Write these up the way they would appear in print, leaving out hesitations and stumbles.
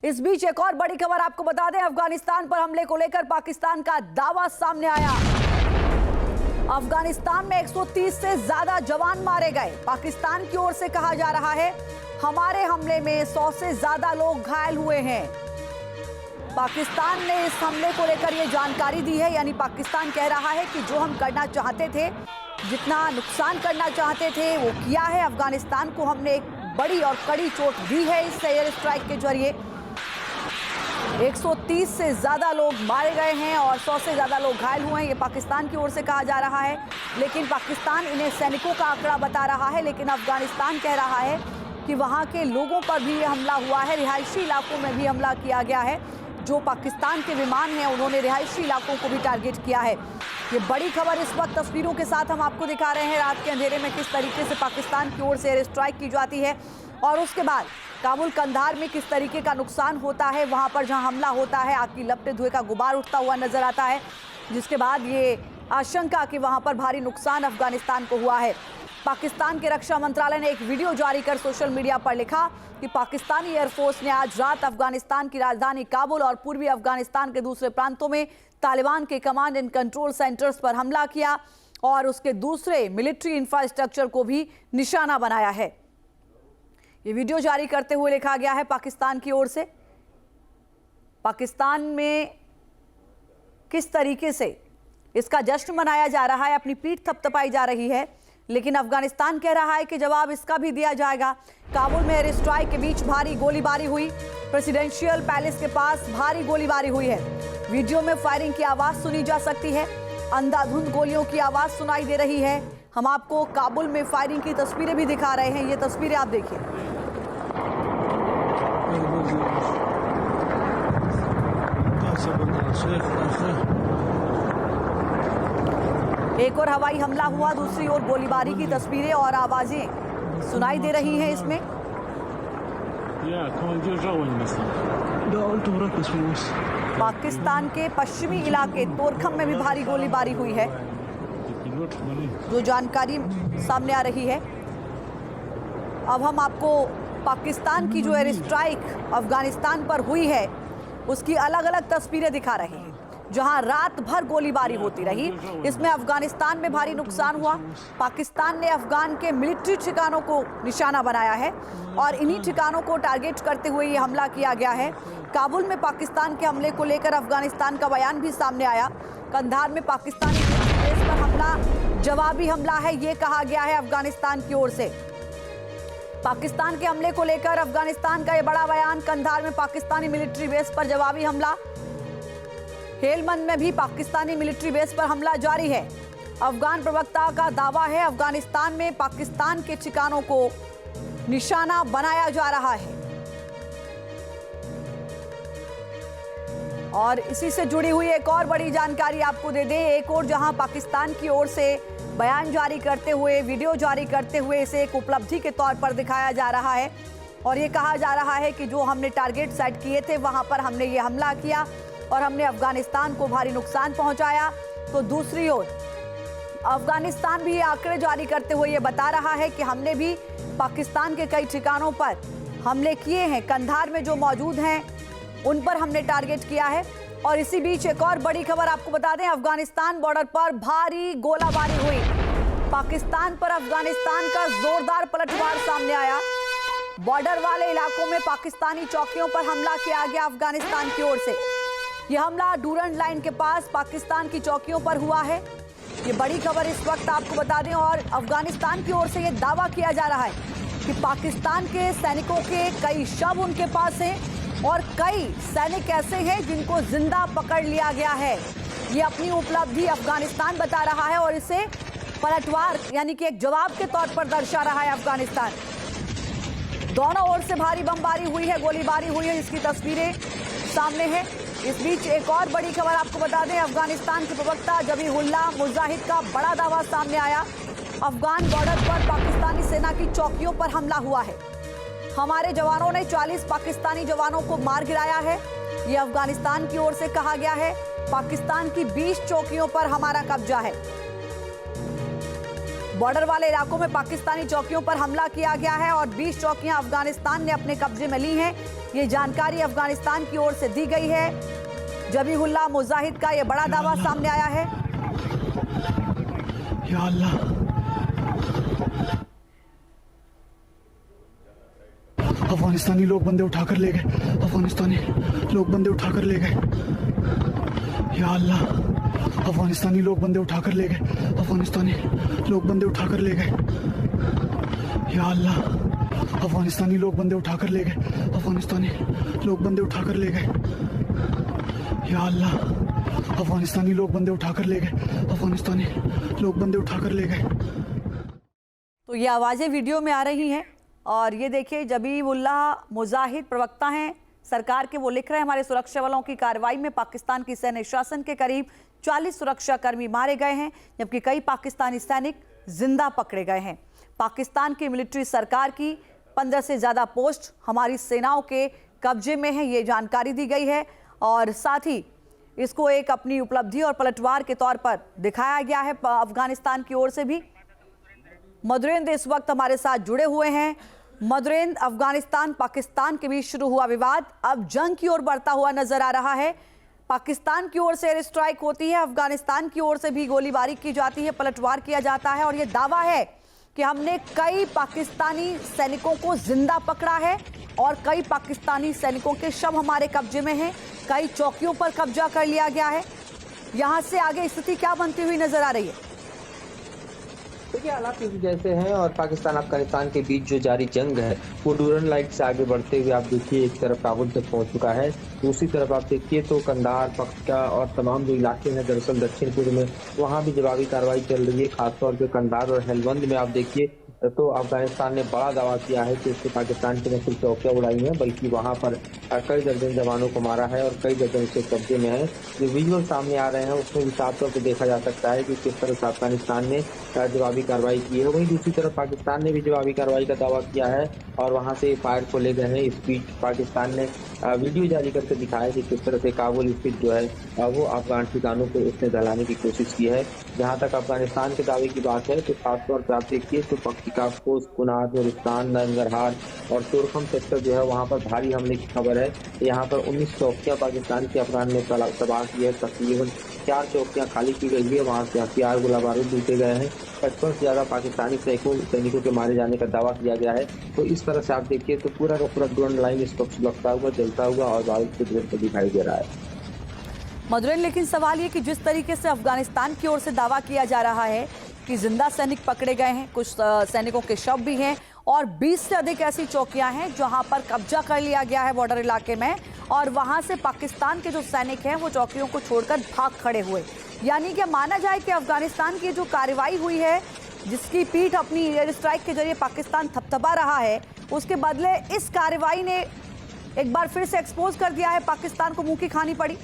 इस बीच एक और बड़ी खबर आपको बता दें, अफगानिस्तान पर हमले को लेकर पाकिस्तान का दावा सामने आया। अफगानिस्तान में 130 से ज्यादा जवान मारे गए। पाकिस्तान की ओर से कहा जा रहा है हमारे हमले में 100 से ज्यादा लोग घायल हुए हैं। पाकिस्तान ने इस हमले को लेकर यह जानकारी दी है, यानी पाकिस्तान कह रहा है कि जो हम करना चाहते थे, जितना नुकसान करना चाहते थे वो किया है। अफगानिस्तान को हमने एक बड़ी और कड़ी चोट दी है इस एयर स्ट्राइक के जरिए। 130 से ज्यादा लोग मारे गए हैं और 100 से ज्यादा लोग घायल हुए हैं, ये पाकिस्तान की ओर से कहा जा रहा है। लेकिन पाकिस्तान इन्हें सैनिकों का आंकड़ा बता रहा है, लेकिन अफगानिस्तान कह रहा है कि वहां के लोगों पर भी यह हमला हुआ है, रिहायशी इलाकों में भी हमला किया गया है। जो पाकिस्तान के विमान हैं उन्होंने रिहायशी इलाकों को भी टारगेट किया है। ये बड़ी खबर इस वक्त तस्वीरों के साथ हम आपको दिखा रहे हैं, रात के अंधेरे में किस तरीके से पाकिस्तान की ओर से एयर स्ट्राइक की जाती है और उसके बाद काबुल कंधार में किस तरीके का नुकसान होता है। वहां पर जहां हमला होता है आग की लपटें, धुएं का गुबार उठता हुआ नजर आता है, जिसके बाद ये आशंका कि वहां पर भारी नुकसान अफगानिस्तान को हुआ है। पाकिस्तान के रक्षा मंत्रालय ने एक वीडियो जारी कर सोशल मीडिया पर लिखा कि पाकिस्तानी एयरफोर्स ने आज रात अफगानिस्तान की राजधानी काबुल और पूर्वी अफगानिस्तान के दूसरे प्रांतों में तालिबान के कमांड एंड कंट्रोल सेंटर्स पर हमला किया और उसके दूसरे मिलिट्री इंफ्रास्ट्रक्चर को भी निशाना बनाया है। ये वीडियो जारी करते हुए लिखा गया है पाकिस्तान की ओर से। पाकिस्तान में किस तरीके से इसका जश्न मनाया जा रहा है, अपनी पीठ थपथपाई जा रही है, लेकिन अफगानिस्तान कह रहा है कि जवाब इसका भी दिया जाएगा। काबुल में एयर स्ट्राइक के बीच भारी गोलीबारी हुई। प्रेसिडेंशियल पैलेस के पास भारी गोलीबारी हुई है। वीडियो में फायरिंग की आवाज सुनी जा सकती है, अंधाधुंध गोलियों की आवाज सुनाई दे रही है। हम आपको काबुल में फायरिंग की तस्वीरें भी दिखा रहे हैं, ये तस्वीरें आप देखिए। एक और हवाई हमला हुआ, दूसरी ओर गोलीबारी की तस्वीरें और आवाजें सुनाई दे रही हैं इसमें। पाकिस्तान के पश्चिमी इलाके तोरखम में भी भारी गोलीबारी हुई है, जो जानकारी सामने आ रही है। अब हम आपको पाकिस्तान की जो एयर स्ट्राइक अफगानिस्तान पर हुई है उसकी अलग अलग तस्वीरें दिखा रहे हैं, जहां रात भर गोलीबारी होती रही। इसमें अफगानिस्तान में भारी नुकसान हुआ। पाकिस्तान ने अफगान के मिलिट्री ठिकानों को निशाना बनाया है और इन्हीं ठिकानों को टारगेट करते हुए ये हमला किया गया है। काबुल में पाकिस्तान के हमले को लेकर अफगानिस्तान का बयान भी सामने आया। कंधार में पाकिस्तानी बेस पर हमला जवाबी हमला है, ये कहा गया है अफगानिस्तान की ओर से। पाकिस्तान के हमले को लेकर अफगानिस्तान का ये बड़ा बयान। कंधार में पाकिस्तानी मिलिट्री बेस पर जवाबी हमला। हेलमंद में भी पाकिस्तानी मिलिट्री बेस पर हमला जारी है। अफगान प्रवक्ता का दावा है अफगानिस्तान में पाकिस्तान के ठिकानों को निशाना बनाया जा रहा है। और इसी से जुड़ी हुई एक और बड़ी जानकारी आपको दे दें, एक और जहां पाकिस्तान की ओर से बयान जारी करते हुए, वीडियो जारी करते हुए इसे एक उपलब्धि के तौर पर दिखाया जा रहा है और ये कहा जा रहा है कि जो हमने टारगेट सेट किए थे वहां पर हमने ये हमला किया और हमने अफगानिस्तान को भारी नुकसान पहुंचाया। तो दूसरी ओर अफगानिस्तान भी ये आंकड़े जारी करते हुए ये बता रहा है कि हमने भी पाकिस्तान के कई ठिकानों पर हमले किए हैं। कंधार में जो मौजूद हैं उन पर हमने टारगेट किया है। और इसी बीच एक और बड़ी खबर आपको बता दें, अफगानिस्तान बॉर्डर पर भारी गोलाबारी हुई। पाकिस्तान पर अफगानिस्तान का जोरदार पलटवार सामने आया। बॉर्डर वाले इलाकों में पाकिस्तानी चौकियों पर हमला किया गया अफगानिस्तान की ओर से। यह हमला डूरंड लाइन के पास पाकिस्तान की चौकियों पर हुआ है। ये बड़ी खबर इस वक्त आपको बता दें और अफगानिस्तान की ओर से यह दावा किया जा रहा है कि पाकिस्तान के सैनिकों के कई शव उनके पास हैं और कई सैनिक ऐसे हैं जिनको जिंदा पकड़ लिया गया है। ये अपनी उपलब्धि अफगानिस्तान बता रहा है और इसे पलटवार यानी कि एक जवाब के तौर पर दर्शा रहा है अफगानिस्तान। दोनों ओर से भारी बमबारी हुई है, गोलीबारी हुई है, इसकी तस्वीरें सामने है। इस बीच एक और बड़ी खबर आपको बता दें, अफगानिस्तान के प्रवक्ता जबीहुल्लाह मुजाहिद का बड़ा दावा सामने आया। अफगान बॉर्डर पर पाकिस्तानी सेना की चौकियों पर हमला हुआ है। हमारे जवानों ने 40 पाकिस्तानी जवानों को मार गिराया है, ये अफगानिस्तान की ओर से कहा गया है। पाकिस्तान की 20 चौकियों पर हमारा कब्जा है। बॉर्डर वाले इलाकों में पाकिस्तानी चौकियों पर हमला किया गया है और 20 चौकियां अफगानिस्तान ने अपने कब्जे में ली हैं। ये जानकारी अफगानिस्तान की ओर से दी गई है। जबीहुल्लाह मुजाहिद का ये बड़ा दावा सामने आया है। या अल्लाह, अफगानिस्तानी लोग बंदे उठाकर ले गए। अफगानिस्तानी लोग बंदे उठाकर ले गए। या अल्लाह, अफगानिस्तानी लोग बंदे उठाकर ले गए। अफगानिस्तानी लोग बंदे उठाकर ले गए। या अल्लाह, अफगानिस्तानी लोग बंदे उठाकर ले गए। अफगानिस्तानी लोग बंदे उठाकर ले गए। या अल्लाह, अफगानिस्तानी लोग बंदे उठाकर ले गए। अफगानिस्तानी लोग बंदे उठाकर ले गए। तो ये आवाज़ें वीडियो में आ रही हैं और ये देखिए जबीहुल्लाह मुजाहिद प्रवक्ता हैं सरकार के, वो लिख रहे हैं हमारे सुरक्षा बलों की कार्रवाई में पाकिस्तान की सैन्य शासन के करीब 40 सुरक्षाकर्मी मारे गए हैं, जबकि कई पाकिस्तानी सैनिक जिंदा पकड़े गए हैं। पाकिस्तान की मिलिट्री सरकार की 15 से ज़्यादा पोस्ट हमारी सेनाओं के कब्जे में है, ये जानकारी दी गई है और साथ ही इसको एक अपनी उपलब्धि और पलटवार के तौर पर दिखाया गया है अफगानिस्तान की ओर से भी। मधुरेंद्र इस वक्त हमारे साथ जुड़े हुए हैं। मधुरेंद्र, अफगानिस्तान पाकिस्तान के बीच शुरू हुआ विवाद अब जंग की ओर बढ़ता हुआ नजर आ रहा है। पाकिस्तान की ओर से एयर स्ट्राइक होती है, अफगानिस्तान की ओर से भी गोलीबारी की जाती है, पलटवार किया जाता है और ये दावा है कि हमने कई पाकिस्तानी सैनिकों को जिंदा पकड़ा है और कई पाकिस्तानी सैनिकों के शव हमारे कब्जे में हैं। कई चौकियों पर कब्जा कर लिया गया है। यहाँ से आगे स्थिति क्या बनती हुई नजर आ रही है? देखिए, हालात इसी जैसे हैं और पाकिस्तान अफगानिस्तान के बीच जो जारी जंग है वो डूरन लाइन से आगे बढ़ते हुए आप देखिए एक तरफ काबुल तक पहुंच चुका है, दूसरी तरफ आप देखिए तो कंधार, पख्तूनख्वा और तमाम जो इलाके हैं दरअसल दक्षिण पूर्व में वहाँ भी जवाबी कार्रवाई चल रही है। खासतौर पर कंधार और हेलवंद में आप देखिए तो अफगानिस्तान ने बड़ा दावा किया है कि उसने पाकिस्तान की न सिर्फ चौकियाँ उड़ाई हैं बल्कि वहाँ पर कई दर्जन जवानों को मारा है और कई दर्जन उसके कब्जे में है। जो विजुअल सामने आ रहे हैं उसमें भी साफ तौर पर देखा जा सकता है कि किस तरह से अफगानिस्तान ने जवाबी कार्रवाई की है। वहीं दूसरी तरफ पाकिस्तान ने भी जवाबी कार्रवाई का दावा किया है और वहाँ से फायर को ले गए हैं। इस बीच पाकिस्तान ने वीडियो जारी करके दिखाया कि किस तरह से काबुल स्थित जो है वो अफगान ठिकानों को उसने दलाने की कोशिश की है। जहाँ तक अफगानिस्तान के दावे की बात है तो खासतौर पर आप देखिए तो पख्तूनख्वा, कुनार, नूरिस्तान, नंगरहार और तुरखम सेक्टर जो है वहाँ पर भारी हमले की खबर है। यहाँ पर 19 चौकियाँ पाकिस्तान के अफगान ने तबाह की है। तकरीबन 4 चौकियाँ खाली की गई है, वहाँ से हथियार, गोला बारूद लूटे गए हैं। 55 से ज़्यादा पाकिस्तानी सैनिकों के मारे जाने का दावा किया गया है। तो इस तरह से आप देखिए तो पूरा का पूरा ड्रोन लाइन इस वक्त लगता हुआ, जलता हुआ और बारूद के दूर पर दिखाई दे रहा है। मधुरेंद्र, लेकिन सवाल ये कि जिस तरीके से अफगानिस्तान की ओर से दावा किया जा रहा है कि जिंदा सैनिक पकड़े गए हैं, कुछ सैनिकों के शव भी हैं और 20 से अधिक ऐसी चौकियां हैं जहां पर कब्जा कर लिया गया है बॉर्डर इलाके में और वहां से पाकिस्तान के जो सैनिक हैं वो चौकियों को छोड़कर भाग खड़े हुए। यानी कि माना जाए कि अफगानिस्तान की जो कार्रवाई हुई है, जिसकी पीठ अपनी एयर स्ट्राइक के जरिए पाकिस्तान थपथपा रहा है, उसके बदले इस कार्रवाई ने एक बार फिर से एक्सपोज कर दिया है, पाकिस्तान को मुंह की खानी पड़ी।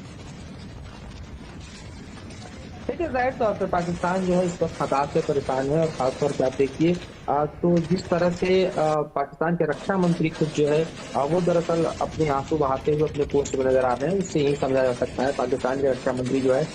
देखिए, जाहिर तौर पर पाकिस्तान जो है इस वक्त हताश से परेशान है और खासतौर पर आप देखिए तो जिस तरह से पाकिस्तान के रक्षा मंत्री खुद जो है वो दरअसल अपने आंसू बहाते हुए अपने पोस्ट में नजर आ रहे हैं, उससे यही समझा जा सकता है। पाकिस्तान के रक्षा मंत्री जो है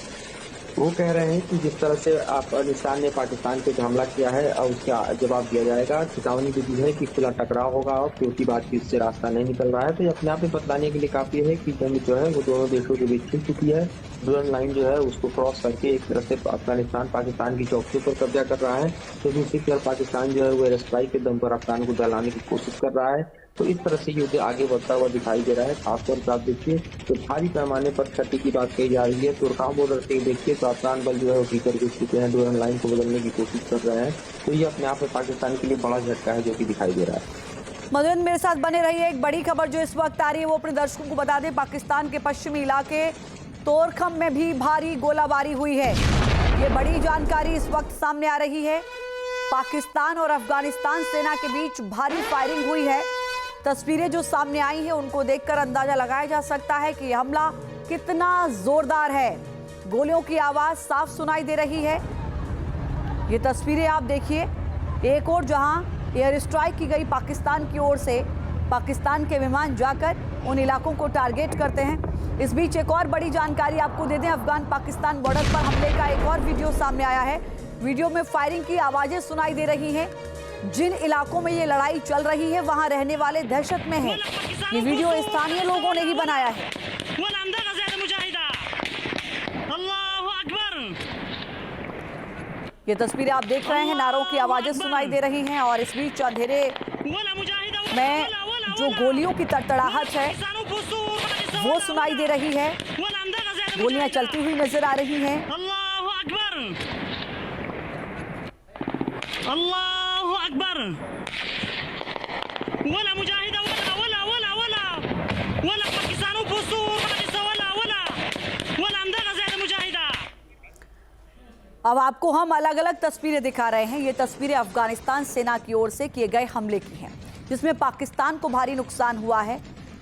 वो कह रहे हैं कि जिस तरह से अफगानिस्तान ने पाकिस्तान पे हमला किया है उसका जवाब दिया जाएगा। चेतावनी भी दी है कि खुला टकराव होगा और क्योंकि बातचीत से रास्ता नहीं निकल रहा है। तो ये अपने आप में बतलाने के लिए काफी है कि जंग जो है वो दोनों देशों के बीच छिड़ चुकी है। ड्रोन लाइन जो है उसको क्रॉस करके एक तरह से अफगानिस्तान पाकिस्तान की चौकियों पर कब्जा कर रहा है, तो दूसरी तरफ पाकिस्तान जो है वो एयर स्ट्राइक के दम पर अफगान को दलाने की कोशिश कर रहा है। तो इस तरह से युद्ध आगे बढ़ता हुआ दिखाई दे रहा है। खासतौर पर आप देखिए तो भारी पैमाने पर क्षति की बात कही जा रही है। तुर्काम बॉर्डर से देखिए तो अफगान बल जो है वो भीतर घुस चुके हैं, ड्रोन लाइन को बदलने की कोशिश कर रहे हैं। तो ये अपने आप में पाकिस्तान के लिए बड़ा झटका है जो कि दिखाई दे रहा है। मधुरेंद्र, मेरे साथ बने रहिए। एक बड़ी खबर जो इस वक्त आ रही है वो अपने दर्शकों को बता दें। पाकिस्तान के पश्चिमी इलाके तोरखम में भी भारी गोलाबारी हुई है। ये बड़ी जानकारी इस वक्त सामने आ रही है। पाकिस्तान और अफगानिस्तान सेना के बीच भारी फायरिंग हुई है। तस्वीरें जो सामने आई हैं उनको देखकर अंदाजा लगाया जा सकता है कि हमला कितना जोरदार है। गोलियों की आवाज साफ सुनाई दे रही है। ये तस्वीरें आप देखिए, एक और जहां एयर स्ट्राइक की गई पाकिस्तान की ओर से, पाकिस्तान के विमान जाकर उन इलाकों को टारगेट करते हैं। इस बीच एक और बड़ी जानकारी आपको दे दें, अफगान पाकिस्तान बॉर्डर पर हमले का एक और वीडियो सामने आया है। वीडियो में फायरिंग की आवाजें सुनाई दे रही हैं। जिन इलाकों में ये लड़ाई चल रही है वहां रहने वाले दहशत में हैं। ये वीडियो स्थानीय लोगों ने ही बनाया है। ये तस्वीरें आप देख रहे हैं, नारों की आवाजें सुनाई दे रही हैं और इस बीच अंधेरे में जो गोलियों की तड़तड़ाहट है वो सुनाई दे रही है। गोलियां चलती हुई नजर आ रही हैं। अल्लाहु अकबर। वला मुजाहिदा वला वला वला वला वला पाकिस्तान फुसूर वला वला वला अमदा ज़्यादा मुजाहिदा। अब आपको हम अलग अलग तस्वीरें दिखा रहे हैं। ये तस्वीरें अफगानिस्तान सेना की ओर से किए गए हमले की हैं, जिसमें पाकिस्तान को भारी नुकसान हुआ है।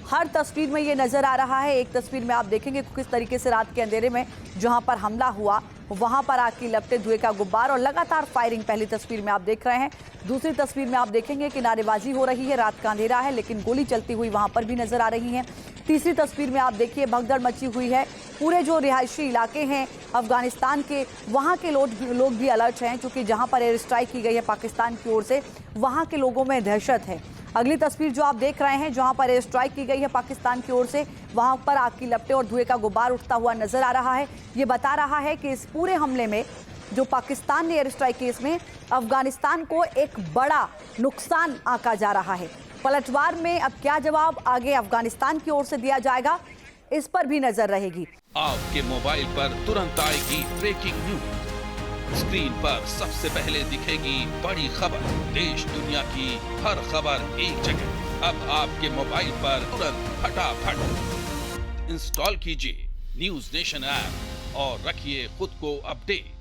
हर तस्वीर में ये नजर आ रहा है। एक तस्वीर में आप देखेंगे किस तरीके से रात के अंधेरे में जहां पर हमला हुआ वहां पर आग की लपटें, धुएं का गुब्बार और लगातार फायरिंग पहली तस्वीर में आप देख रहे हैं। दूसरी तस्वीर में आप देखेंगे कि नारेबाजी हो रही है, रात का अंधेरा है लेकिन गोली चलती हुई वहां पर भी नजर आ रही है। तीसरी तस्वीर में आप देखिए भगदड़ मची हुई है। पूरे जो रिहायशी इलाके हैं अफगानिस्तान के, वहां के लोग भी अलर्ट हैं, क्योंकि जहां पर एयर स्ट्राइक की गई है पाकिस्तान की ओर से, वहां के लोगों में दहशत है। अगली तस्वीर जो आप देख रहे हैं, जहां पर एयर स्ट्राइक की गई है पाकिस्तान की ओर से, वहां पर आग की लपटें और धुएं का गुब्बार उठता हुआ नजर आ रहा है। ये बता रहा है कि इस पूरे हमले में जो पाकिस्तान ने एयर स्ट्राइक की, इसमें अफगानिस्तान को एक बड़ा नुकसान आंका जा रहा है। पलटवार में अब क्या जवाब आगे अफगानिस्तान की ओर से दिया जाएगा, इस पर भी नजर रहेगी। आपके मोबाइल पर तुरंत आएगी ब्रेकिंग न्यूज। स्क्रीन पर सबसे पहले दिखेगी बड़ी खबर। देश दुनिया की हर खबर एक जगह। अब आपके मोबाइल पर तुरंत फटाफट इंस्टॉल कीजिए न्यूज़ नेशन ऐप और रखिए खुद को अपडेट।